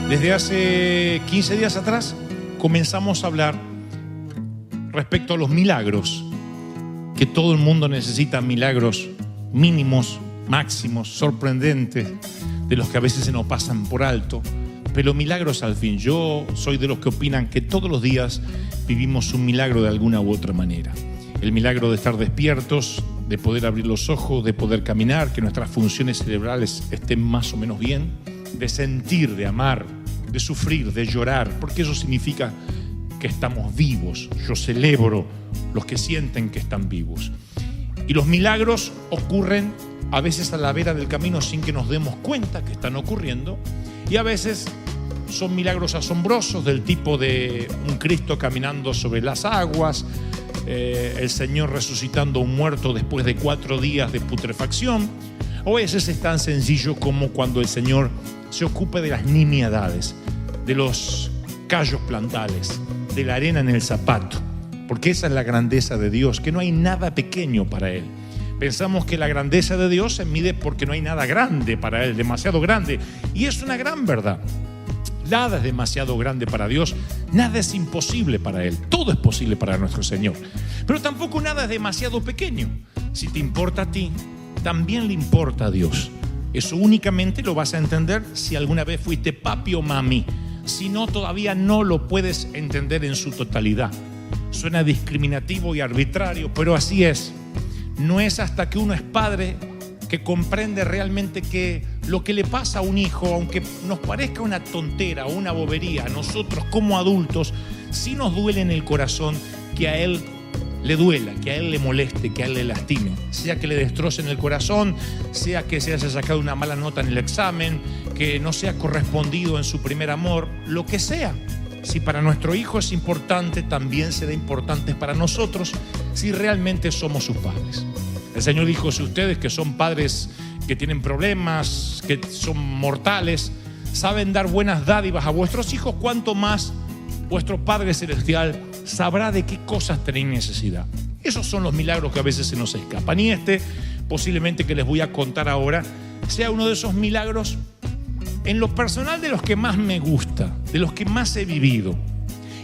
Desde hace 15 días atrás comenzamos a hablar respecto a los milagros, que todo el mundo necesita milagros mínimos, máximos, sorprendentes, de los que a veces se nos pasan por alto, pero milagros al fin. Yo soy de los que opinan que todos los días vivimos un milagro de alguna u otra manera. El milagro de estar despiertos, de poder abrir los ojos, de poder caminar, que nuestras funciones cerebrales estén más o menos bien, de sentir, de amar, de sufrir, de llorar, porque eso significa que estamos vivos. Yo celebro los que sienten que están vivos. Y los milagros ocurren a veces a la vera del camino sin que nos demos cuenta que están ocurriendo, y a veces son milagros asombrosos del tipo de un Cristo caminando sobre las aguas, el Señor resucitando a un muerto después de 4 días de putrefacción, o a veces es tan sencillo como cuando el Señor se ocupa de las nimiedades, de los callos plantales, de la arena en el zapato, porque esa es la grandeza de Dios, que no hay nada pequeño para Él. Pensamos que la grandeza de Dios se mide porque no hay nada grande para Él, demasiado grande, y es una gran verdad. Nada es demasiado grande para Dios, nada es imposible para Él, todo es posible para nuestro Señor. Pero tampoco nada es demasiado pequeño. Si te importa a ti, también le importa a Dios. Eso únicamente lo vas a entender si alguna vez fuiste papi o mami. Si no, todavía no lo puedes entender en su totalidad. Suena discriminativo y arbitrario, pero así es. No es hasta que uno es padre que comprende realmente que lo que le pasa a un hijo, aunque nos parezca una tontera o una bobería, a nosotros como adultos, sí nos duele en el corazón que a él le duela, que a él le moleste, que a él le lastime. Sea que le destrocen el corazón, sea que se haya sacado una mala nota en el examen, que no sea correspondido en su primer amor, lo que sea. Si para nuestro hijo es importante, también será importante para nosotros si realmente somos sus padres. El Señor dijo: si ustedes, que son padres que tienen problemas, que son mortales, saben dar buenas dádivas a vuestros hijos, cuánto más vuestro Padre Celestial sabrá de qué cosas tenéis necesidad. Esos son los milagros que a veces se nos escapan. Y este, posiblemente que les voy a contar ahora, sea uno de esos milagros, en lo personal, de los que más me gusta, de los que más he vivido.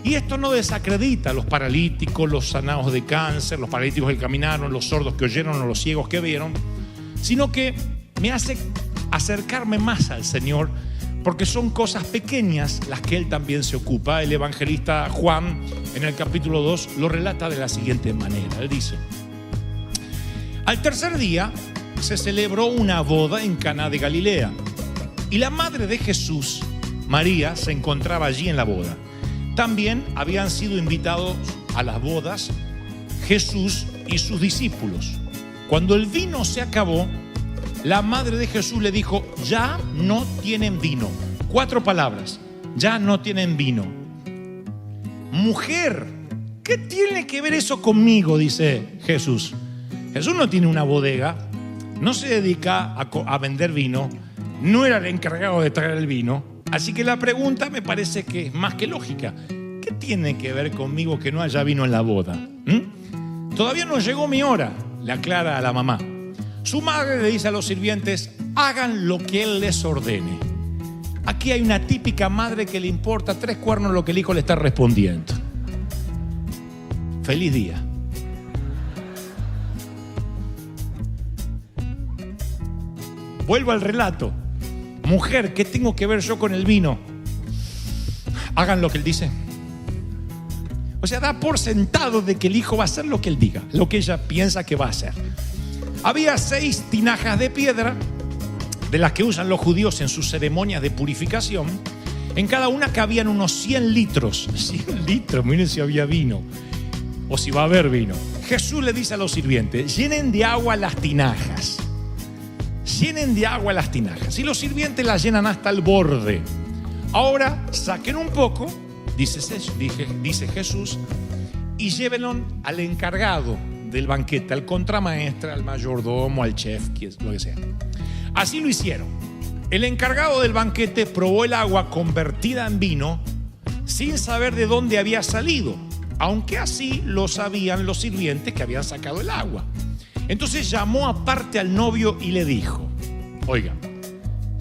Y esto no desacredita a los paralíticos, los sanados de cáncer, los paralíticos que caminaron, los sordos que oyeron o los ciegos que vieron, sino que me hace acercarme más al Señor, porque son cosas pequeñas las que Él también se ocupa. El evangelista Juan, en el capítulo 2, lo relata de la siguiente manera. Él dice: al tercer día se celebró una boda en Caná de Galilea, y la madre de Jesús, María, se encontraba allí en la boda. También habían sido invitados a las bodas Jesús y sus discípulos. Cuando el vino se acabó, la madre de Jesús le dijo: ya no tienen vino. 4 palabras: ya no tienen vino. Mujer, ¿qué tiene que ver eso conmigo?, dice Jesús. Jesús no tiene una bodega, no se dedica a vender vino, no era el encargado de traer el vino. Así que la pregunta me parece que es más que lógica. ¿Qué tiene que ver conmigo que no haya vino en la boda? Todavía no llegó mi hora, le aclara a la mamá. Su madre le dice a los sirvientes: hagan lo que él les ordene. Aquí hay una típica madre que le importa 3 cuernos lo que el hijo le está respondiendo. Feliz día. Vuelvo al relato. Mujer, ¿qué tengo que ver yo con el vino? Hagan lo que él dice. O sea, da por sentado de que el hijo va a hacer lo que él diga, lo que ella piensa que va a hacer. Había 6 tinajas de piedra, de las que usan los judíos en sus ceremonias de purificación. En cada una cabían unos 100 litros. 100 litros, miren si había vino, o si va a haber vino. Jesús le dice a los sirvientes: llenen de agua las tinajas. Llenen de agua las tinajas. Y los sirvientes las llenan hasta el borde. Ahora saquen un poco, dice Jesús, y llévenlo al encargado del banquete, al contramaestre, al mayordomo, al chef, lo que sea. Así lo hicieron. El encargado del banquete probó el agua convertida en vino sin saber de dónde había salido, aunque así lo sabían los sirvientes que habían sacado el agua. Entonces llamó aparte al novio y le dijo: oiga,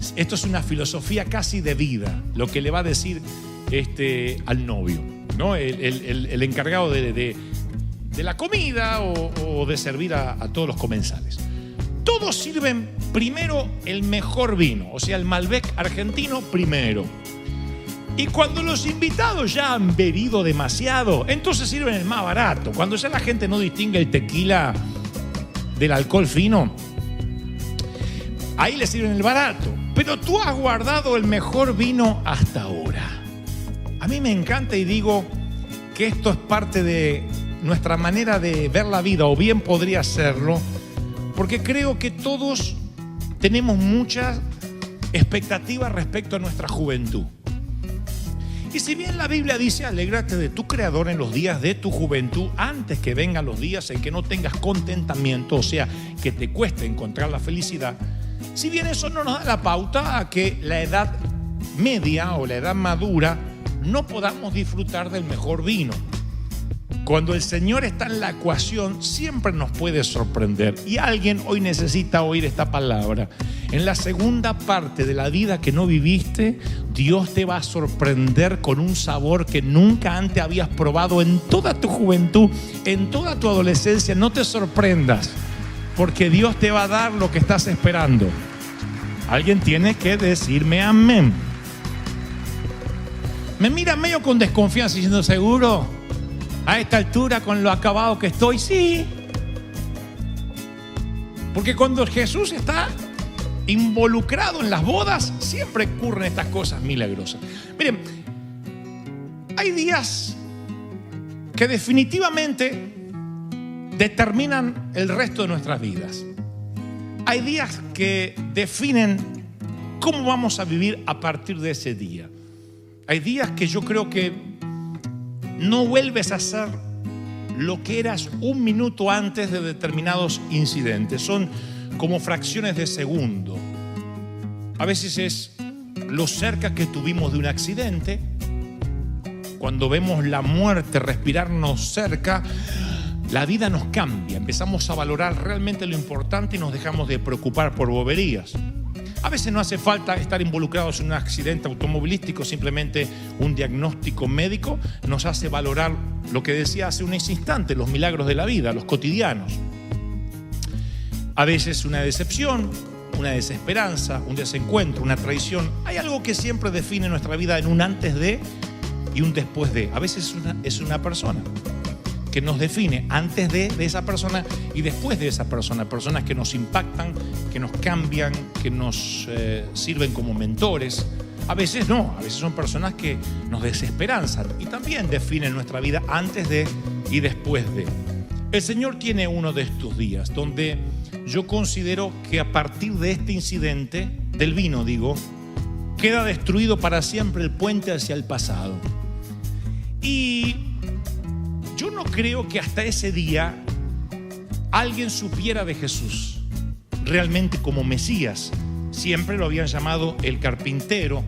si Esto es una filosofía casi de vida, lo que le va a decir al novio, ¿no? El encargado de la comida o de servir a todos los comensales. Todos sirven primero el mejor vino, o sea, el Malbec argentino primero. Y cuando los invitados ya han bebido demasiado, entonces sirven el más barato. Cuando ya la gente no distingue el tequila del alcohol fino, ahí le sirven el barato. Pero tú has guardado el mejor vino hasta ahora. A mí me encanta y digo que esto es parte de nuestra manera de ver la vida, o bien podría serlo, porque creo que todos tenemos muchas expectativas respecto a nuestra juventud. Y si bien la Biblia dice, alégrate de tu Creador en los días de tu juventud, antes que vengan los días en que no tengas contentamiento, o sea, que te cueste encontrar la felicidad, si bien eso no nos da la pauta a que la edad media o la edad madura no podamos disfrutar del mejor vino. Cuando el Señor está en la ecuación, siempre nos puede sorprender. Y alguien hoy necesita oír esta palabra. En la segunda parte de la vida que no viviste, Dios te va a sorprender con un sabor que nunca antes habías probado en toda tu juventud, en toda tu adolescencia. No te sorprendas, porque Dios te va a dar lo que estás esperando. Alguien tiene que decirme amén. Me mira medio con desconfianza diciendo, ¿seguro? A esta altura, con lo acabado que estoy, sí. Porque cuando Jesús está involucrado en las bodas, siempre ocurren estas cosas milagrosas. Miren, hay días que definitivamente determinan el resto de nuestras vidas. Hay días que definen cómo vamos a vivir a partir de ese día. Hay días que yo creo que no vuelves a ser lo que eras un minuto antes de determinados incidentes. Son como fracciones de segundo. A veces es lo cerca que tuvimos de un accidente. Cuando vemos la muerte respirarnos cerca, la vida nos cambia. Empezamos a valorar realmente lo importante y nos dejamos de preocupar por boberías. A veces no hace falta estar involucrados en un accidente automovilístico, simplemente un diagnóstico médico nos hace valorar lo que decía hace unos instantes, los milagros de la vida, los cotidianos. A veces una decepción, una desesperanza, un desencuentro, una traición. Hay algo que siempre define nuestra vida en un antes de y un después de. A veces es una persona que nos define antes de esa persona y después de esa persona. Personas que nos impactan, que nos cambian, que nos sirven como mentores. A veces no, a veces son personas que nos desesperanzan y también definen nuestra vida antes de y después de. El Señor tiene uno de estos días donde yo considero que a partir de este incidente, del vino digo, queda destruido para siempre el puente hacia el pasado. Y yo no creo que hasta ese día alguien supiera de Jesús realmente como Mesías. Siempre lo habían llamado el carpintero.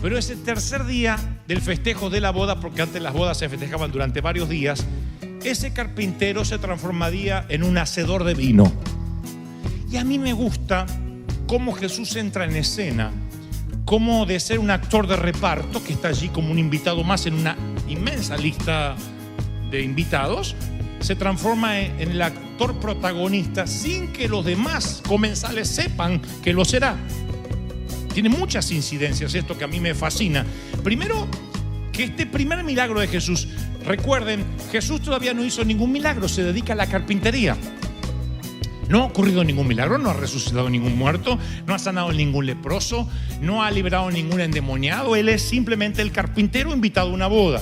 Pero ese tercer día del festejo de la boda, porque antes las bodas se festejaban durante varios días, ese carpintero se transformaría en un hacedor de vino. Y a mí me gusta cómo Jesús entra en escena, cómo de ser un actor de reparto, que está allí como un invitado más en una inmensa lista de invitados, se transforma en el actor protagonista sin que los demás comensales sepan que lo será. Tiene muchas incidencias esto que a mí me fascina. Primero, que este primer milagro de Jesús, recuerden, Jesús todavía no hizo ningún milagro, se dedica a la carpintería. No ha ocurrido ningún milagro, no ha resucitado ningún muerto, no ha sanado ningún leproso, no ha liberado ningún endemoniado. Él es simplemente el carpintero invitado a una boda.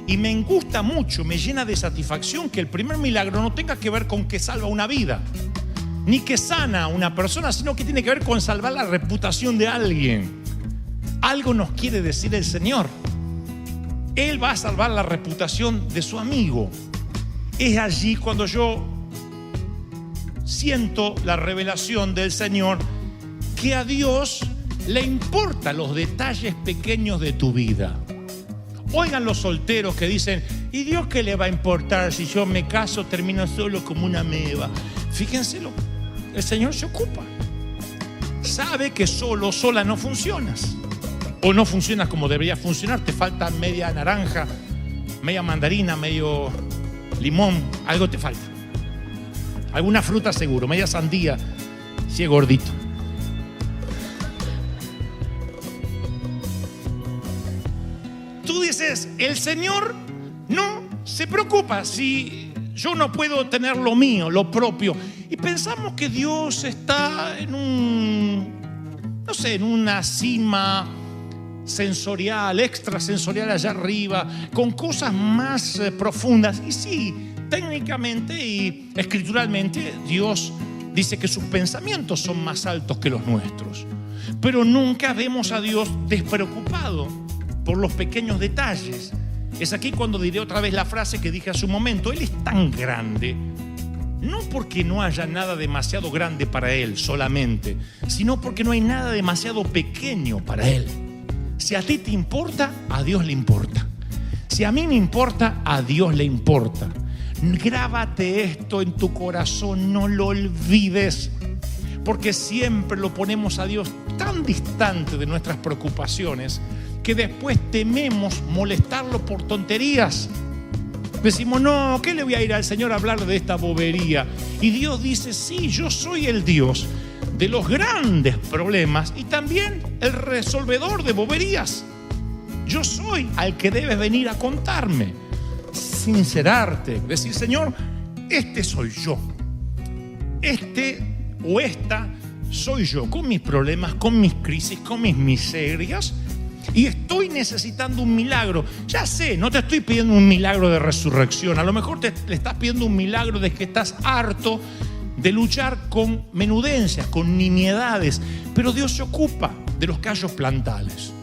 Y me gusta mucho, me llena de satisfacción que el primer milagro no tenga que ver con que salva una vida, ni que sana a una persona, sino que tiene que ver con salvar la reputación de alguien. Algo nos quiere decir el Señor. Él va a salvar la reputación de su amigo. Es allí cuando yo siento la revelación del Señor que a Dios le importan los detalles pequeños de tu vida. Oigan los solteros que dicen, ¿y Dios qué le va a importar si yo me caso, termino solo como una ameba? Fíjenselo, el Señor se ocupa. sabe que sola no funcionas. O no funcionas como debería funcionar. Te falta media naranja, media mandarina, medio limón. Algo te falta. Alguna fruta seguro, media sandía, si es gordito. Tú dices, el Señor no se preocupa si yo no puedo tener lo mío, lo propio. Y pensamos que Dios está en en una cima sensorial, extrasensorial allá arriba, con cosas más profundas. Y sí, técnicamente y escrituralmente Dios dice que sus pensamientos son más altos que los nuestros. Pero nunca vemos a Dios despreocupado por los pequeños detalles. Es aquí cuando diré otra vez la frase que dije hace un momento. Él es tan grande, no porque no haya nada demasiado grande para Él solamente, sino porque no hay nada demasiado pequeño para Él. Si a ti te importa, a Dios le importa. Si a mí me importa, a Dios le importa. Grábate esto en tu corazón, no lo olvides, porque siempre lo ponemos a Dios tan distante de nuestras preocupaciones que después tememos molestarlo por tonterías. Decimos, no, ¿qué le voy a ir al Señor a hablar de esta bobería? Y Dios dice, sí, yo soy el Dios de los grandes problemas y también el resolvedor de boberías. Yo soy al que debes venir a contarme, sincerarte, decir, Señor, este soy yo. Este o esta soy yo, con mis problemas, con mis crisis, con mis miserias. Y estoy necesitando un milagro. Ya sé, no te estoy pidiendo un milagro de resurrección. A lo mejor le estás pidiendo un milagro de que estás harto de luchar con menudencias, con nimiedades. Pero Dios se ocupa de los callos plantales.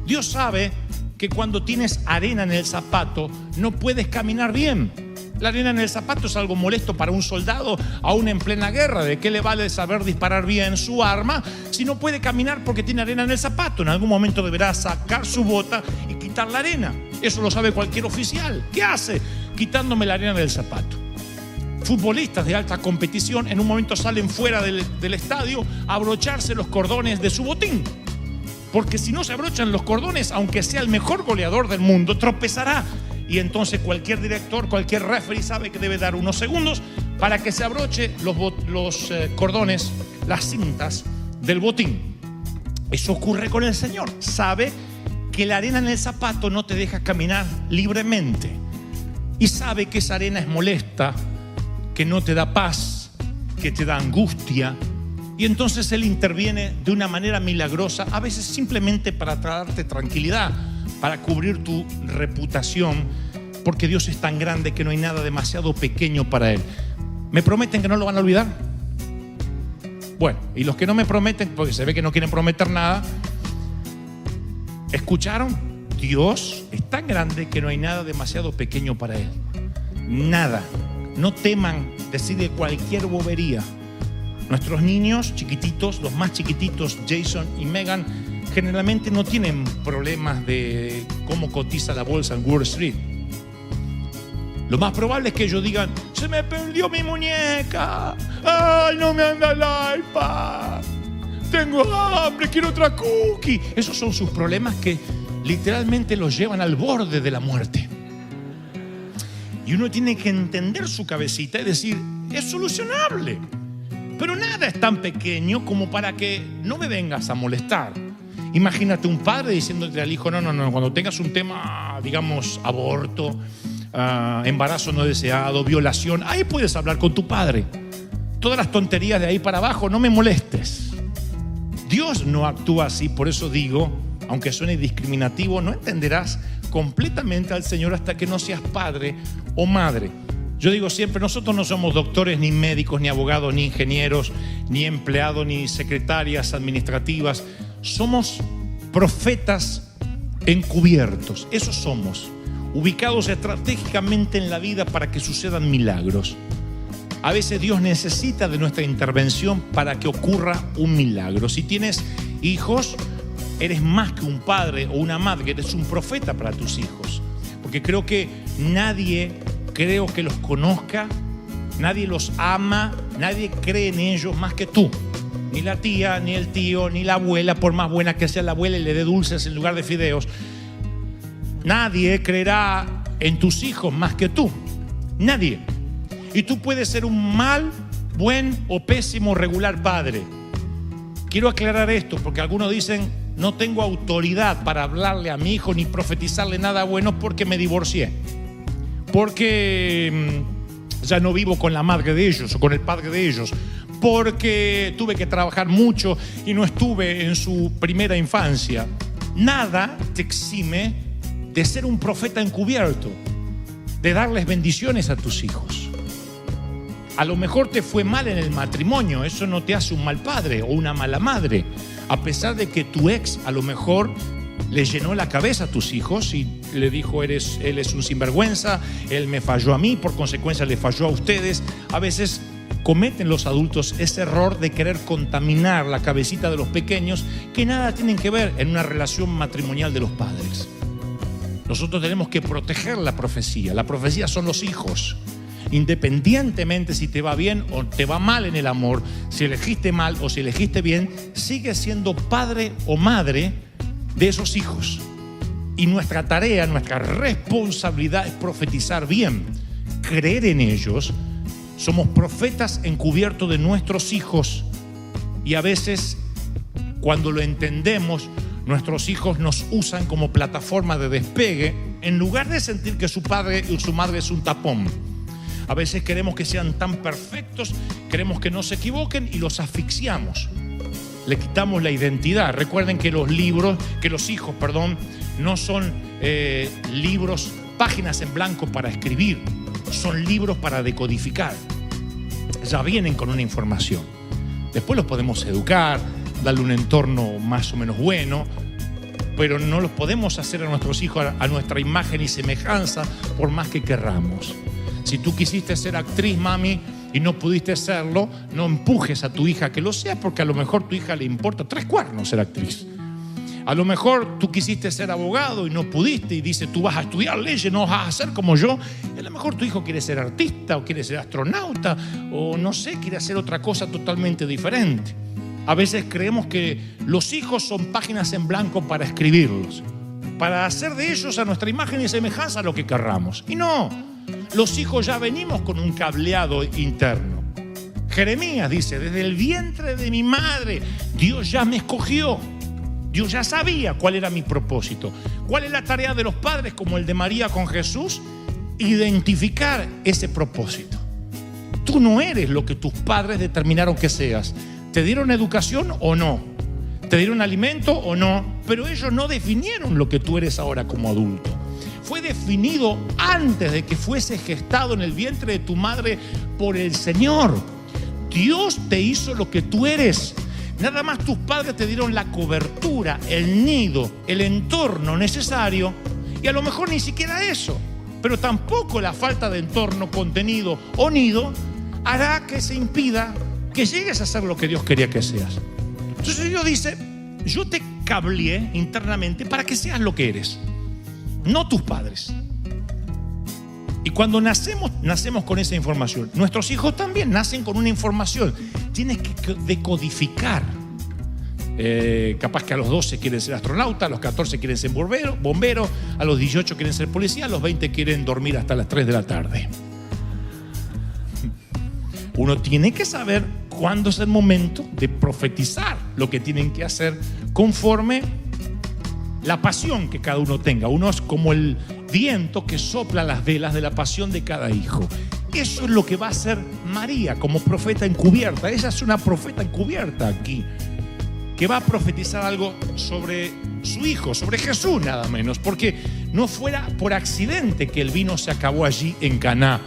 Dios sabe que cuando tienes arena en el zapato no puedes caminar bien. La arena en el zapato es algo molesto para un soldado aún en plena guerra. ¿De qué le vale saber disparar bien su arma si no puede caminar porque tiene arena en el zapato? En algún momento deberá sacar su bota y quitar la arena. Eso lo sabe cualquier oficial. ¿Qué hace quitándome la arena del zapato? Futbolistas de alta competición en un momento salen fuera del estadio a abrocharse los cordones de su botín. Porque si no se abrochan los cordones, aunque sea el mejor goleador del mundo, tropezará. Y entonces cualquier director, cualquier referee sabe que debe dar unos segundos para que se abroche los cordones, las cintas del botín. Eso ocurre con el Señor. Sabe que la arena en el zapato no te deja caminar libremente. Y sabe que esa arena es molesta, que no te da paz, que te da angustia. Y entonces Él interviene de una manera milagrosa, a veces simplemente para darte tranquilidad, para cubrir tu reputación, porque Dios es tan grande que no hay nada demasiado pequeño para Él. ¿Me prometen que no lo van a olvidar? Bueno, y los que no me prometen, porque se ve que no quieren prometer nada, ¿escucharon? Dios es tan grande que no hay nada demasiado pequeño para Él. Nada. No teman decir cualquier bobería. Nuestros niños chiquititos, los más chiquititos, Jason y Megan, generalmente no tienen problemas de cómo cotiza la bolsa en Wall Street. Lo más probable es que ellos digan, se me perdió mi muñeca, ay, no me anda el iPad, tengo hambre, quiero otra cookie. Esos son sus problemas que literalmente los llevan al borde de la muerte. Y uno tiene que entender su cabecita y decir, es solucionable. Pero nada es tan pequeño como para que no me vengas a molestar. Imagínate un padre diciéndote al hijo, no, cuando tengas un tema, digamos, aborto, embarazo no deseado, violación, ahí puedes hablar con tu padre. Todas las tonterías de ahí para abajo, no me molestes. Dios no actúa así, por eso digo, aunque suene discriminativo, no entenderás completamente al Señor hasta que no seas padre o madre. Yo digo siempre, nosotros no somos doctores, ni médicos, ni abogados, ni ingenieros, ni empleados, ni secretarias administrativas. Somos profetas encubiertos. Esos somos, ubicados estratégicamente en la vida para que sucedan milagros. A veces Dios necesita de nuestra intervención para que ocurra un milagro. Si tienes hijos, eres más que un padre o una madre, eres un profeta para tus hijos. Porque creo que nadie los conozca, nadie los ama, nadie cree en ellos más que tú. Ni la tía, ni el tío, ni la abuela, por más buena que sea la abuela y le dé dulces en lugar de fideos. Nadie creerá en tus hijos más que tú. Nadie. Y tú puedes ser un mal, buen o pésimo regular padre. Quiero aclarar esto porque algunos dicen: no tengo autoridad para hablarle a mi hijo ni profetizarle nada bueno porque me divorcié, porque ya no vivo con la madre de ellos o con el padre de ellos, porque tuve que trabajar mucho y no estuve en su primera infancia. Nada te exime de ser un profeta encubierto, de darles bendiciones a tus hijos. A lo mejor te fue mal en el matrimonio, eso no te hace un mal padre o una mala madre, a pesar de que tu ex a lo mejor le llenó la cabeza a tus hijos y le dijo: él es un sinvergüenza, él me falló a mí, por consecuencia le falló a ustedes. A veces cometen los adultos ese error de querer contaminar la cabecita de los pequeños que nada tienen que ver en una relación matrimonial de los padres. Nosotros tenemos que proteger la profecía. La profecía son los hijos. Independientemente si te va bien o te va mal en el amor, si elegiste mal o si elegiste bien, sigues siendo padre o madre de esos hijos. Y nuestra tarea, nuestra responsabilidad es profetizar bien, creer en ellos. Somos profetas encubiertos de nuestros hijos y a veces, cuando lo entendemos, nuestros hijos nos usan como plataforma de despegue en lugar de sentir que su padre y su madre es un tapón. A veces queremos que sean tan perfectos, queremos que no se equivoquen y los asfixiamos. Le quitamos la identidad. Recuerden que los hijos, no son libros, páginas en blanco para escribir. Son libros para decodificar. Ya vienen con una información. Después los podemos educar, darle un entorno más o menos bueno, pero no los podemos hacer a nuestros hijos a nuestra imagen y semejanza por más que querramos. Si tú quisiste ser actriz, mami, y no pudiste serlo, no empujes a tu hija que lo sea, porque a lo mejor a tu hija le importa 3 cuernos ser actriz. A lo mejor tú quisiste ser abogado y no pudiste y dice: tú vas a estudiar leyes, no vas a ser como yo. Y a lo mejor tu hijo quiere ser artista o quiere ser astronauta o no sé, quiere hacer otra cosa totalmente diferente. A veces creemos que los hijos son páginas en blanco para escribirlos, para hacer de ellos a nuestra imagen y semejanza lo que querramos. Y no, los hijos ya venimos con un cableado interno. Jeremías dice: desde el vientre de mi madre Dios ya me escogió. Dios ya sabía cuál era mi propósito. ¿Cuál es la tarea de los padres, como el de María con Jesús? Identificar ese propósito. Tú no eres lo que tus padres determinaron que seas. ¿Te dieron educación o no? ¿Te dieron alimento o no? Pero ellos no definieron lo que tú eres ahora como adulto. Fue definido antes de que fuese gestado en el vientre de tu madre por el Señor. Dios te hizo lo que tú eres. Nada más tus padres te dieron la cobertura, el nido, el entorno necesario, y a lo mejor ni siquiera eso, pero tampoco la falta de entorno, contenido o nido hará que se impida que llegues a ser lo que Dios quería que seas. Entonces Dios dice: yo te cableé internamente para que seas lo que eres, no tus padres. Y cuando nacemos con esa información. Nuestros hijos también nacen con una información. Tienes que decodificar. Capaz que a los 12 quieren ser astronauta, a los 14 quieren ser bombero, a los 18 quieren ser policía, a los 20 quieren dormir hasta las 3 de la tarde. Uno tiene que saber cuándo es el momento de profetizar lo que tienen que hacer conforme la pasión que cada uno tenga. Uno es como el viento que sopla las velas de la pasión de cada hijo. Eso es lo que va a hacer María como profeta encubierta. Ella es una profeta encubierta aquí, que va a profetizar algo sobre su hijo, sobre Jesús nada menos, porque no fuera por accidente que el vino se acabó allí en Caná.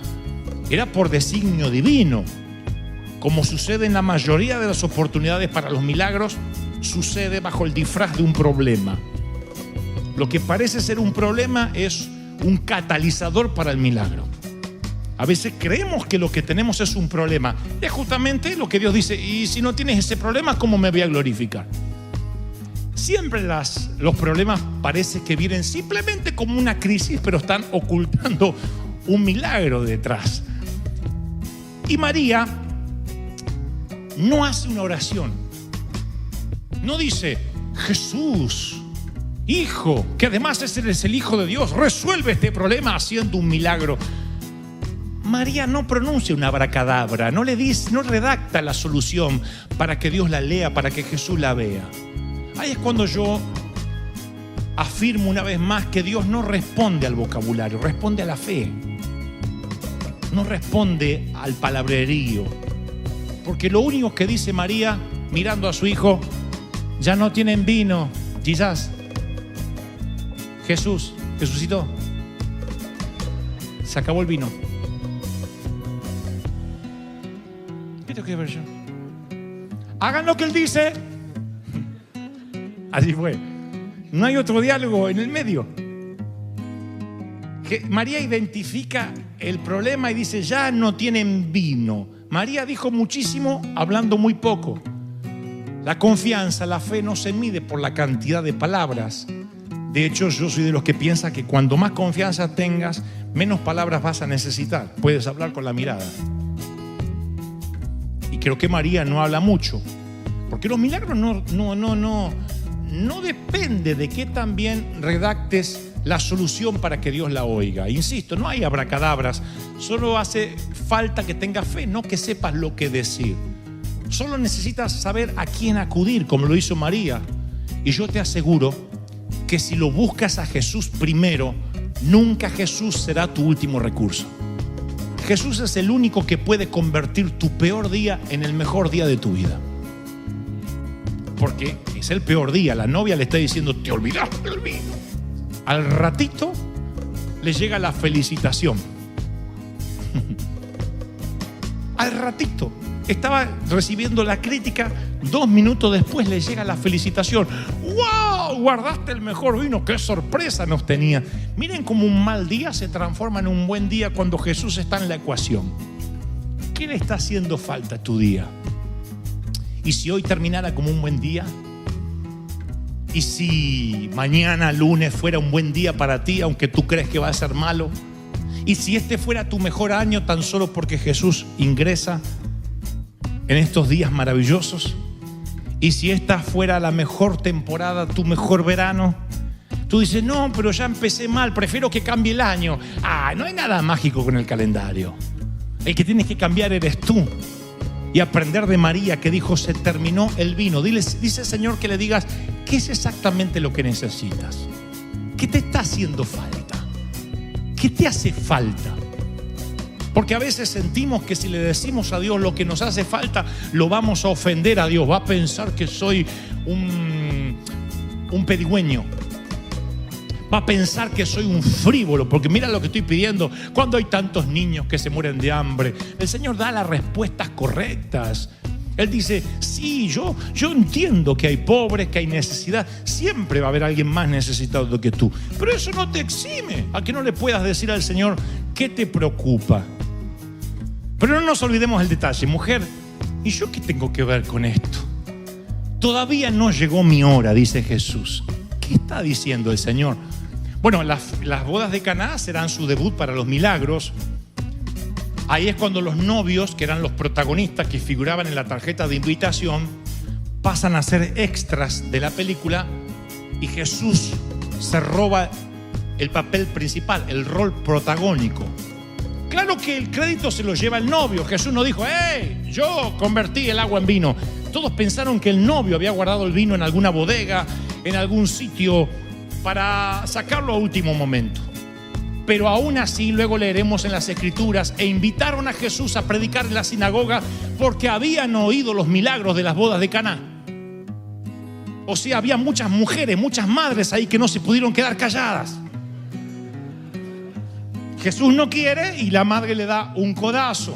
Era por designio divino. Como sucede en la mayoría de las oportunidades para los milagros, sucede bajo el disfraz de un problema. Lo que parece ser un problema es un catalizador para el milagro. A veces creemos que lo que tenemos es un problema. Es justamente lo que Dios dice: y si no tienes ese problema, ¿cómo me voy a glorificar? Siempre los problemas parece que vienen simplemente como una crisis, pero están ocultando un milagro detrás. Y María no hace una oración. No dice: Jesús, Hijo, que además es el Hijo de Dios, resuelve este problema haciendo un milagro. María no pronuncia una abracadabra, no redacta la solución para que Dios la lea, para que Jesús la vea. Ahí es cuando yo afirmo una vez más que Dios no responde al vocabulario, responde a la fe. No responde al palabrerío. Porque lo único que dice María, mirando a su hijo: ya no tienen vino. Quizás Jesús resucitó, se acabó el vino. ¿Qué tengo que ver yo? Hagan lo que él dice. Así fue. No hay otro diálogo en el medio. Que María identifica el problema y dice: ya no tienen vino. María dijo muchísimo hablando muy poco. La confianza, la fe no se mide por la cantidad de palabras. De hecho, yo soy de los que piensa que cuando más confianza tengas, menos palabras vas a necesitar. Puedes hablar con la mirada. Y creo que María no habla mucho, porque los milagros no depende de que también redactes la solución para que Dios la oiga. Insisto, no hay abracadabras. Solo hace falta que tengas fe, no que sepas lo que decir. Solo necesitas saber a quién acudir, como lo hizo María. Y yo te aseguro que si lo buscas a Jesús primero, nunca Jesús será tu último recurso. Jesús es el único que puede convertir tu peor día en el mejor día de tu vida. Porque es el peor día. La novia le está diciendo: te olvidaste del vino. Al ratito le llega la felicitación. Al ratito estaba recibiendo la crítica, 2 minutos después le llega la felicitación. ¡Wow! Guardaste el mejor vino. ¡Qué sorpresa nos tenía! Miren cómo un mal día se transforma en un buen día cuando Jesús está en la ecuación. ¿Qué le está haciendo falta a tu día? ¿Y si hoy terminara como un buen día? ¿Y si mañana lunes fuera un buen día para ti, aunque tú crees que va a ser malo? ¿Y si este fuera tu mejor año tan solo porque Jesús ingresa en estos días maravillosos? ¿Y si esta fuera la mejor temporada, tu mejor verano? Tú dices: no, pero ya empecé mal, prefiero que cambie el año. No hay nada mágico con el calendario. El que tienes que cambiar eres tú. Y aprender de María, que dijo: se terminó el vino. Dice Señor que le digas: ¿qué es exactamente lo que necesitas? ¿Qué te está haciendo falta? ¿Qué te hace falta? Porque a veces sentimos que si le decimos a Dios lo que nos hace falta, lo vamos a ofender a Dios. Va a pensar que soy un pedigüeño. Va a pensar que soy un frívolo, porque mira lo que estoy pidiendo. Cuando hay tantos niños que se mueren de hambre, el Señor da las respuestas correctas. Él dice: sí, yo entiendo que hay pobres, que hay necesidad. Siempre va a haber alguien más necesitado que tú. Pero eso no te exime a que no le puedas decir al Señor qué te preocupa. Pero no nos olvidemos el detalle. Mujer, ¿y yo qué tengo que ver con esto? Todavía no llegó mi hora, dice Jesús. ¿Qué está diciendo el Señor? Bueno, las bodas de Caná serán su debut para los milagros. Ahí es cuando los novios, que eran los protagonistas que figuraban en la tarjeta de invitación, pasan a ser extras de la película y Jesús se roba el papel principal, el rol protagónico. Claro que el crédito se lo lleva el novio. Jesús no dijo: ¡hey! Yo convertí el agua en vino. Todos pensaron que el novio había guardado el vino en alguna bodega, en algún sitio, para sacarlo a último momento. Pero aún así, luego leeremos en las Escrituras, e invitaron a Jesús a predicar en la sinagoga porque habían oído los milagros de las bodas de Caná. O sea, había muchas mujeres, muchas madres ahí que no se pudieron quedar calladas. Jesús no quiere y la madre le da un codazo.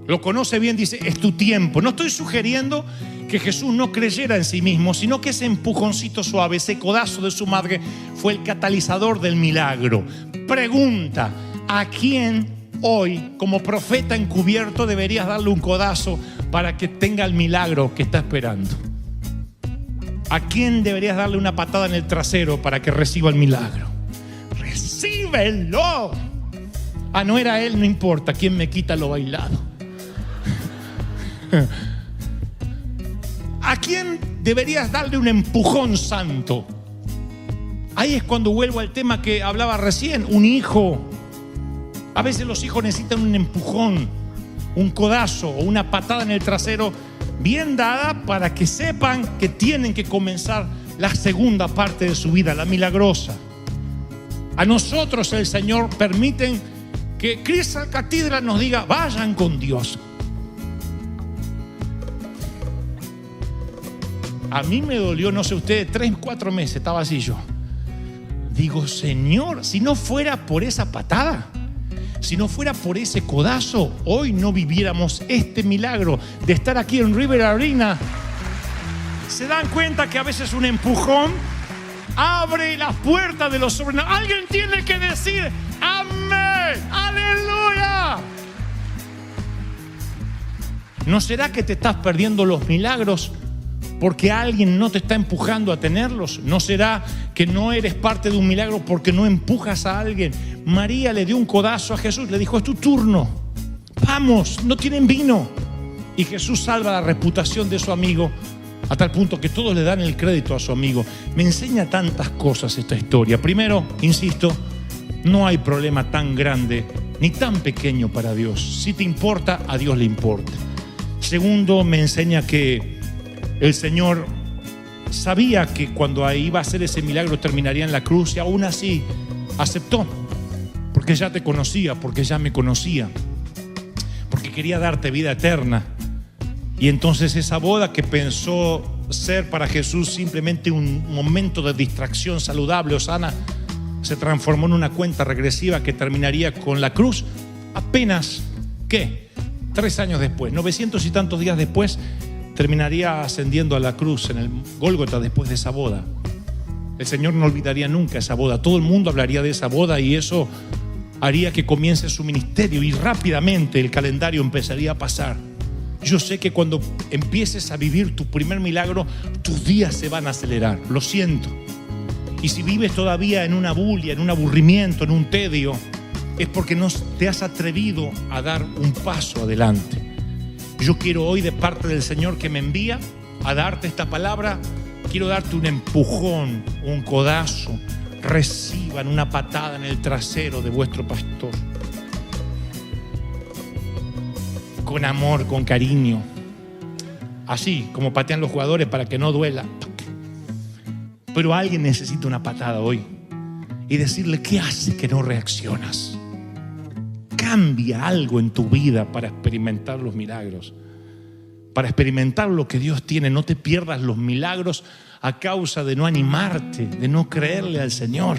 Lo conoce bien, dice: es tu tiempo. No estoy sugiriendo que Jesús no creyera en sí mismo, sino que ese empujoncito suave, ese codazo de su madre, fue el catalizador del milagro. Pregunta: ¿a quién hoy, como profeta encubierto, deberías darle un codazo para que tenga el milagro que está esperando? ¿A quién deberías darle una patada en el trasero para que reciba el milagro? ¡Recíbelo! No era él, no importa. ¿Quién me quita lo bailado? ¿A quién deberías darle un empujón santo? Ahí es cuando vuelvo al tema que hablaba recién, un hijo. A veces los hijos necesitan un empujón, un codazo o una patada en el trasero bien dada para que sepan que tienen que comenzar la segunda parte de su vida, la milagrosa. A nosotros el Señor permite que Cristal Catedral nos diga: vayan con Dios. A mí me dolió, no sé ustedes, 3-4 meses estaba así yo. Digo, Señor, si no fuera por esa patada, si no fuera por ese codazo, hoy no viviéramos este milagro de estar aquí en River Arena. ¿Se dan cuenta que a veces un empujón abre las puertas de lo sobrenatural? Alguien tiene que decir amén, aleluya. ¿No será que te estás perdiendo los milagros porque alguien no te está empujando a tenerlos? ¿No será que no eres parte de un milagro porque no empujas a alguien? María le dio un codazo a Jesús, le dijo: es tu turno, vamos, no tienen vino. Y Jesús salva la reputación de su amigo a tal punto que todos le dan el crédito a su amigo. Me enseña tantas cosas esta historia. Primero, insisto, no hay problema tan grande ni tan pequeño para Dios. Si te importa, a Dios le importa. Segundo, me enseña que el Señor sabía que cuando iba a hacer ese milagro terminaría en la cruz, y aún así aceptó, porque ya te conocía, porque ya me conocía, porque quería darte vida eterna. Y entonces esa boda que pensó ser para Jesús simplemente un momento de distracción saludable o sana, se transformó en una cuenta regresiva que terminaría con la cruz apenas, ¿qué? 3 años después, 900 y tantos días después, terminaría ascendiendo a la cruz en el Gólgota después de esa boda. El Señor no olvidaría nunca esa boda. Todo el mundo hablaría de esa boda y eso haría que comience su ministerio, y rápidamente el calendario empezaría a pasar. Yo sé que cuando empieces a vivir tu primer milagro, tus días se van a acelerar, lo siento. Y si vives todavía en una bulia, en un aburrimiento, en un tedio, es porque no te has atrevido a dar un paso adelante. Yo quiero hoy, de parte del Señor que me envía a darte esta palabra, quiero darte un empujón, un codazo. Reciban una patada en el trasero de vuestro pastor. Con amor, con cariño. Así como patean los jugadores para que no duela. Pero alguien necesita una patada hoy y decirle: ¿qué hace que no reaccionas? Cambia algo en tu vida para experimentar los milagros, para experimentar lo que Dios tiene. No te pierdas los milagros a causa de no animarte, de no creerle al Señor.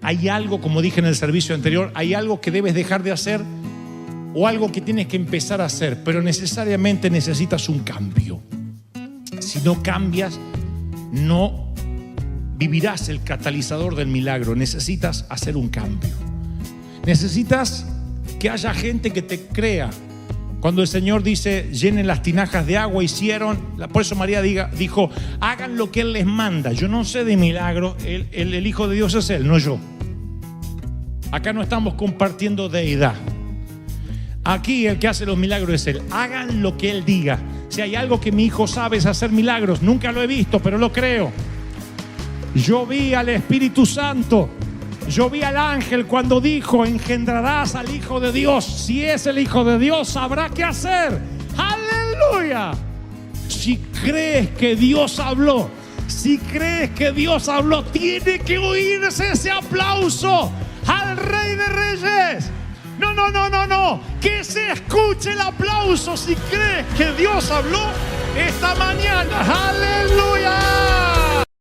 Hay algo, como dije en el servicio anterior, hay algo que debes dejar de hacer o algo que tienes que empezar a hacer, pero necesariamente necesitas un cambio. Si no cambias, no vivirás el catalizador del milagro. Necesitas hacer un cambio. Necesitas que haya gente que te crea. Cuando el Señor dice: llenen las tinajas de agua, hicieron. Por eso María dijo: hagan lo que Él les manda. Yo no sé de milagro, el Hijo de Dios es Él, no yo. Acá no estamos compartiendo deidad. Aquí el que hace los milagros es Él. Hagan lo que Él diga. Si hay algo que mi hijo sabe es hacer milagros. Nunca lo he visto, pero lo creo. Yo vi al Espíritu Santo. Yo vi al ángel cuando dijo: engendrarás al Hijo de Dios. Si es el Hijo de Dios, sabrá qué hacer. ¡Aleluya! Si crees que Dios habló, tiene que oírse ese aplauso al Rey de Reyes. No. Que se escuche el aplauso si crees que Dios habló esta mañana. ¡Aleluya!